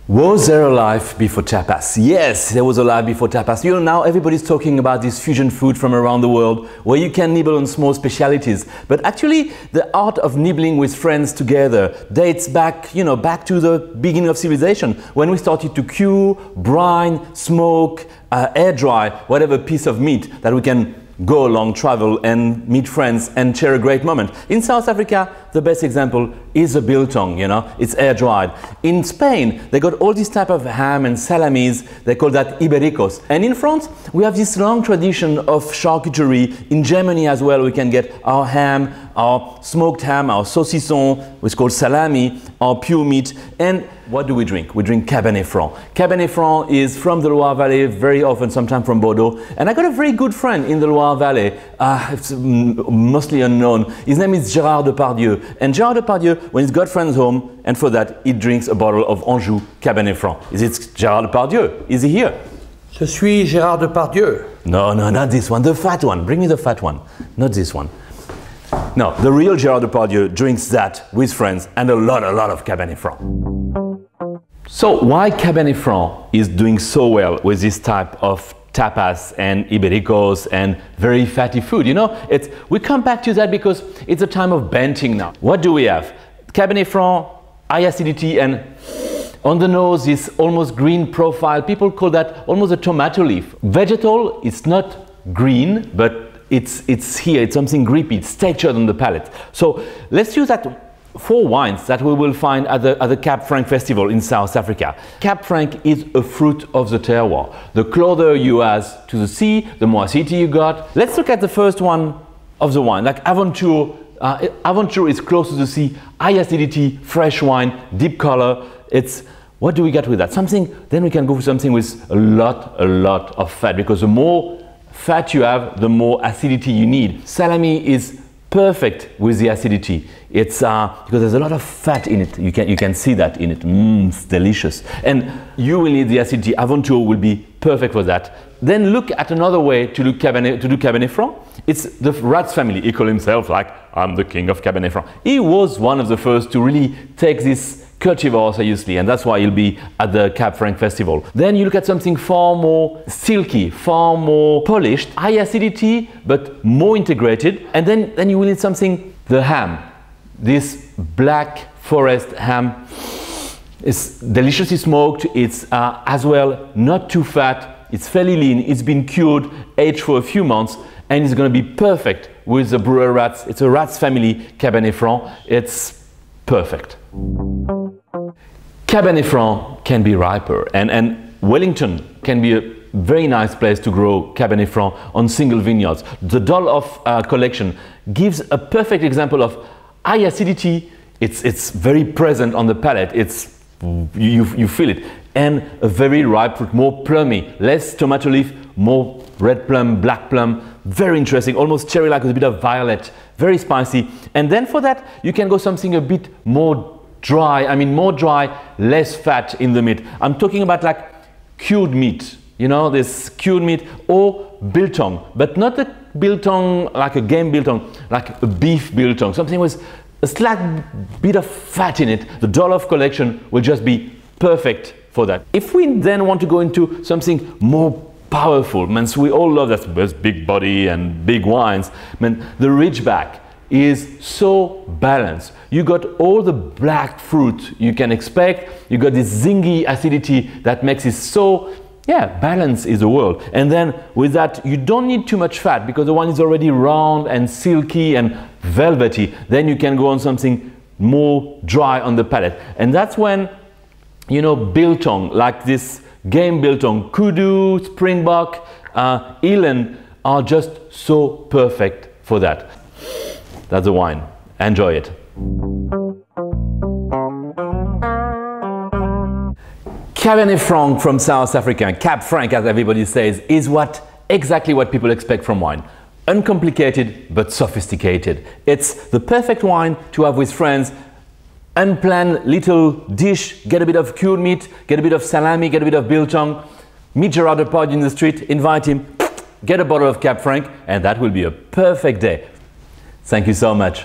Was there a life before tapas? Yes, there was a life before tapas. You know, now everybody's talking about this fusion food from around the world where you can nibble on small specialities. But actually, the art of nibbling with friends together dates back, you know, back to the beginning of civilization when we started to cure, brine, smoke, air dry, whatever piece of meat that we can go along, travel and meet friends and share a great moment. In South Africa, the best example is a biltong, you know, it's air dried. In Spain, they got all this type of ham and salamis, they call that ibericos. And in France, we have this long tradition of charcuterie. In Germany as well, we can get our ham, our smoked ham, our saucisson, which is called salami, our pure meat. And what do we drink? We drink Cabernet Franc. Cabernet Franc is from the Loire Valley, very often, sometimes from Bordeaux. And I got a very good friend in the Loire Valley, it's mostly unknown. His name is Gérard Depardieu. And Gérard Depardieu, when he's got friends home, and for that, he drinks a bottle of Anjou Cabernet Franc. Is it Gérard Depardieu? Is he here? Je suis Gérard Depardieu. No, no, not this one, the fat one. Bring me the fat one, not this one. No, the real Gérard Depardieu drinks that with friends and a lot of Cabernet Franc. So why Cabernet Franc is doing so well with this type of tapas and ibericos and very fatty food? You know, we come back to that because it's a time of benting now. What do we have? Cabernet Franc, high acidity, and on the nose this almost green profile. People call that almost a tomato leaf. Vegetal, it's not green, but it's here, it's something grapey, it's textured on the palate. So let's use that 4 wines that we will find at the Cap Franc festival in South Africa. Cap Franc is a fruit of the terroir. The closer you have to the sea, the more acidity you got. Let's look at the first one of the wine, like Aventure. Aventure is close to the sea, high acidity, fresh wine, deep color. What do we get with that? Then we can go for something with a lot of fat, because the more fat you have, the more acidity you need. Salami is perfect with the acidity. It's because there's a lot of fat in it. You can see that in it. It's delicious. And you will need the acidity. Aventure will be perfect for that. Then look at another way to do Cabernet Franc. It's the Rats family. He called himself like, I'm the king of Cabernet Franc. He was one of the first to really take this cultivar seriously, and that's why he'll be at the Cap Franc festival. Then you look at something far more silky, far more polished, high acidity, but more integrated. And then you will need something, the ham. This black forest ham is deliciously smoked. It's as well not too fat. It's fairly lean. It's been cured, aged for a few months, and it's going to be perfect with the brewer Rats. It's a Rats family Cabernet Franc. It's perfect. Cabernet Franc can be riper, and Wellington can be a very nice place to grow Cabernet Franc on single vineyards. The Delaire collection gives a perfect example of high acidity. It's very present on the palate. You feel it, and a very ripe fruit, more plummy, less tomato leaf, more red plum, black plum. Very interesting, almost cherry-like with a bit of violet. Very spicy. And then for that, you can go something a bit more dry. More dry, less fat in the meat. I'm talking about like cured meat. You know, this cured meat, or biltong, but not a biltong like a game biltong, like a beef biltong, something with a slight bit of fat in it. The Delaire collection will just be perfect for that. If we then want to go into something more powerful, we all love that big body and big wines. The Ridgeback is so balanced. You got all the black fruit you can expect. You got this zingy acidity that makes it so, balance is the word. And then with that, you don't need too much fat because the wine is already round and silky and velvety. Then you can go on something more dry on the palate. And that's when, you know, biltong, like this game biltong, kudu, springbok, eland are just so perfect for that. That's the wine. Enjoy it. Cabernet Franc from South Africa, Cap Franc as everybody says, is exactly what people expect from wine. Uncomplicated but sophisticated. It's the perfect wine to have with friends. Unplanned little dish, get a bit of cured meat, get a bit of salami, get a bit of biltong, meet Gérard Depardieu in the street, invite him, get a bottle of Cap Franc, and that will be a perfect day. Thank you so much.